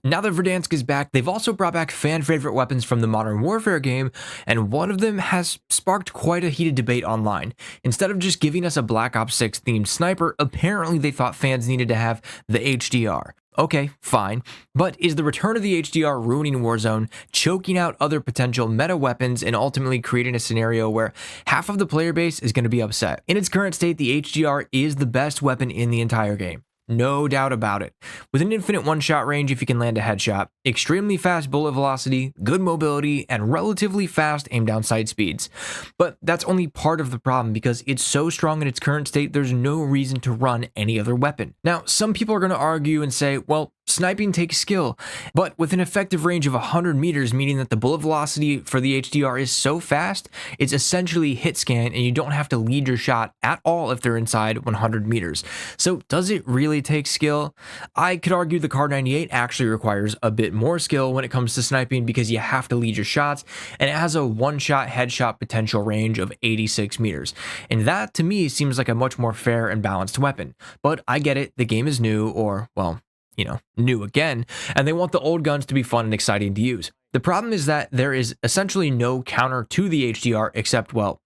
Now that Verdansk is back, they've also brought back fan-favorite weapons from the Modern Warfare game, and one of them has sparked quite a heated debate online. Instead of just giving us a Black Ops 6 themed sniper, apparently they thought fans needed to have the HDR. Okay, fine, but is the return of the HDR ruining Warzone, choking out other potential meta weapons, and ultimately creating a scenario where half of the player base is going to be upset? In its current state, the HDR is the best weapon in the entire game. No doubt about it. With an infinite one-shot range if you can land a headshot, extremely fast bullet velocity, good mobility, and relatively fast aim-down sight speeds. But that's only part of the problem because it's so strong in its current state, there's no reason to run any other weapon. Now, some people are going to argue and say, well, sniping takes skill, but with an effective range of 100 meters, meaning that the bullet velocity for the HDR is so fast, it's essentially hit scan and you don't have to lead your shot at all if they're inside 100 meters. So does it really take skill? I could argue the Kar98 actually requires a bit more skill when it comes to sniping because you have to lead your shots, and it has a one-shot headshot potential range of 86 meters. And that to me seems like a much more fair and balanced weapon. But I get it, the game is new, or well, new again, and they want the old guns to be fun and exciting to use. The problem is that there is essentially no counter to the HDR except, well,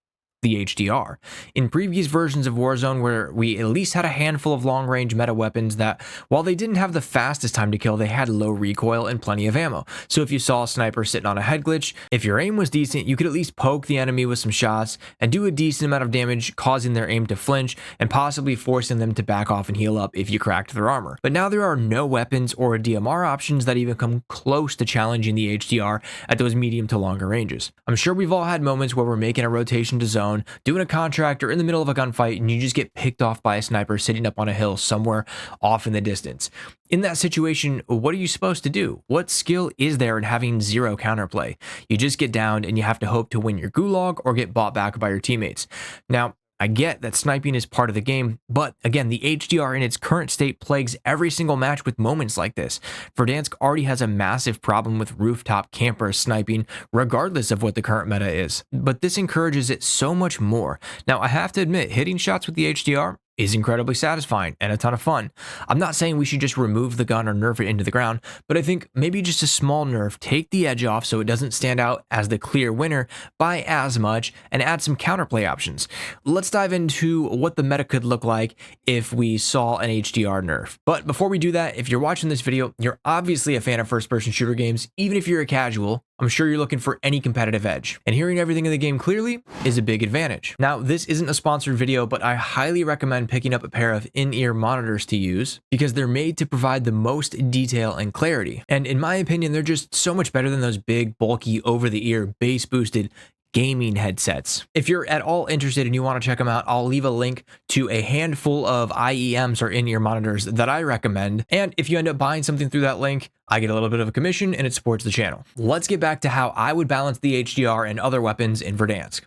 the HDR. In previous versions of Warzone, where we at least had a handful of long-range meta weapons that, while they didn't have the fastest time to kill, they had low recoil and plenty of ammo. So if you saw a sniper sitting on a head glitch, if your aim was decent, you could at least poke the enemy with some shots and do a decent amount of damage, causing their aim to flinch and possibly forcing them to back off and heal up if you cracked their armor. But now there are no weapons or DMR options that even come close to challenging the HDR at those medium to longer ranges. I'm sure we've all had moments where we're making a rotation to zone, doing a contract, or in the middle of a gunfight, and you just get picked off by a sniper sitting up on a hill somewhere off in the distance. In that situation, what are you supposed to do? What skill is there in having zero counterplay? You just get downed and you have to hope to win your gulag or get bought back by your teammates. Now, I get that sniping is part of the game, but again, the HDR in its current state plagues every single match with moments like this. Verdansk already has a massive problem with rooftop campers sniping, regardless of what the current meta is, but this encourages it so much more. Now, I have to admit, hitting shots with the HDR is incredibly satisfying and a ton of fun. I'm not saying we should just remove the gun or nerf it into the ground, but I think maybe just a small nerf, take the edge off so it doesn't stand out as the clear winner by as much, and add some counterplay options. Let's dive into what the meta could look like if we saw an HDR nerf. But before we do that, if you're watching this video, you're obviously a fan of first-person shooter games. Even if you're a casual, I'm sure you're looking for any competitive edge, and hearing everything in the game clearly is a big advantage. Now, this isn't a sponsored video, but I highly recommend picking up a pair of in-ear monitors to use because they're made to provide the most detail and clarity. And in my opinion, they're just so much better than those big, bulky, over-the-ear, bass-boosted gaming headsets. If you're at all interested and you want to check them out, I'll leave a link to a handful of IEMs or in-ear monitors that I recommend. And if you end up buying something through that link, I get a little bit of a commission and it supports the channel. Let's get back to how I would balance the HDR and other weapons in Verdansk.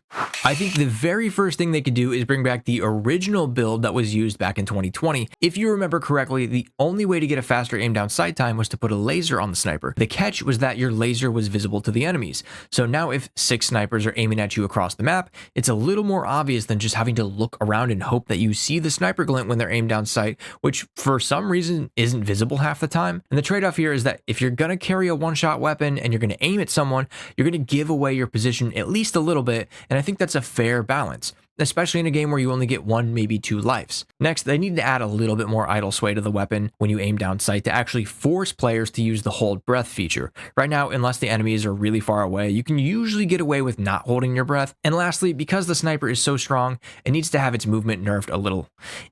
I think the very first thing they could do is bring back the original build that was used back in 2020. If you remember correctly, the only way to get a faster aim down sight time was to put a laser on the sniper. The catch was that your laser was visible to the enemies. So now if 6 snipers are aiming at you across the map, it's a little more obvious than just having to look around and hope that you see the sniper glint when they're aimed down sight, which for some reason isn't visible half the time. And the trade-off here is that if you're going to carry a one-shot weapon and you're going to aim at someone, you're going to give away your position at least a little bit, and I think that's a fair balance, especially in a game where you only get 1, maybe 2 lives. Next, they need to add a little bit more idle sway to the weapon when you aim down sight to actually force players to use the hold breath feature. Right now, unless the enemies are really far away, you can usually get away with not holding your breath. And lastly, because the sniper is so strong, it needs to have its movement nerfed a little.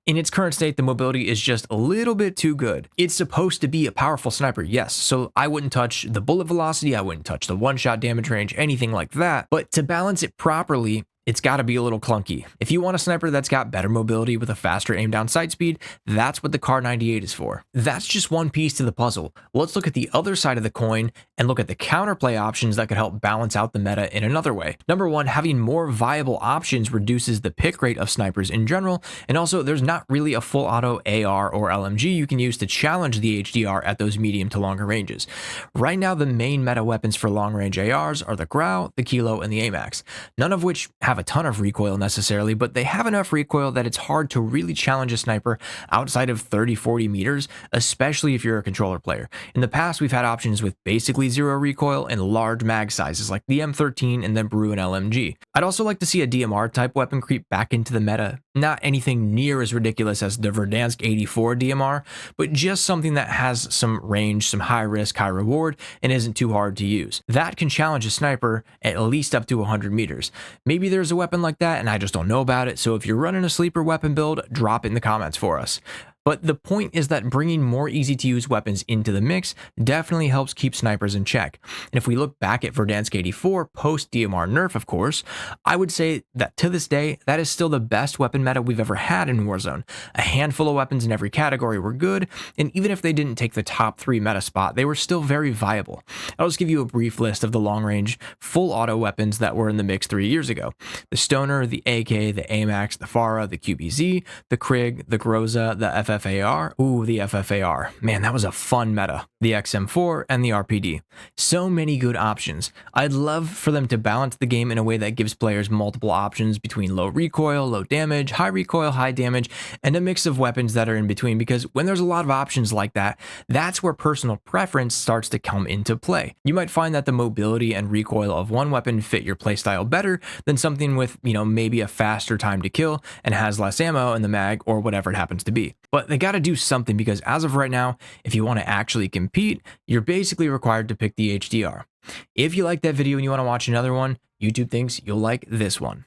In its current state, the mobility is just a little bit too good. It's supposed to be a powerful sniper, yes, so I wouldn't touch the bullet velocity, I wouldn't touch the one-shot damage range, anything like that, but to balance it properly, it's got to be a little clunky. If you want a sniper that's got better mobility with a faster aim down sight speed, that's what the Kar98 is for. That's just one piece to the puzzle. Let's look at the other side of the coin and look at the counterplay options that could help balance out the meta in another way. Number one, having more viable options reduces the pick rate of snipers in general, and also there's not really a full auto AR or LMG you can use to challenge the HDR at those medium to longer ranges. Right now, the main meta weapons for long range ARs are the Grau, the Kilo, and the AMAX, none of which have have a ton of recoil necessarily, but they have enough recoil that it's hard to really challenge a sniper outside of 30-40 meters, especially if you're a controller player. In the past, we've had options with basically zero recoil and large mag sizes like the M13 and then Brew and LMG. I'd also like to see a DMR type weapon creep back into the meta, not anything near as ridiculous as the Verdansk 84 DMR, but just something that has some range, some high risk, high reward, and isn't too hard to use. That can challenge a sniper at least up to 100 meters. Maybe there's a weapon like that and I just don't know about it, so if you're running a sleeper weapon build, drop it in the comments for us. But the point is that bringing more easy to use weapons into the mix definitely helps keep snipers in check. And if we look back at Verdansk 84 post DMR nerf, of course, I would say that to this day, that is still the best weapon meta we've ever had in Warzone. A handful of weapons in every category were good, and even if they didn't take the top 3 meta spot, they were still very viable. I'll just give you a brief list of the long range, full auto weapons that were in the mix 3 years ago. The Stoner, the AK, the AMAX, the Farah, the QBZ, the Krig, the Groza, the FFAR. Ooh, the FFAR. Man, that was a fun meta. The XM4 and the RPD. So many good options. I'd love for them to balance the game in a way that gives players multiple options between low recoil, low damage, high recoil, high damage, and a mix of weapons that are in between, because when there's a lot of options like that, that's where personal preference starts to come into play. You might find that the mobility and recoil of one weapon fit your playstyle better than something with, maybe a faster time to kill and has less ammo in the mag or whatever it happens to be. But they got to do something, because as of right now, if you want to actually compete, you're basically required to pick the HDR. If you like that video and you want to watch another one, YouTube thinks you'll like this one.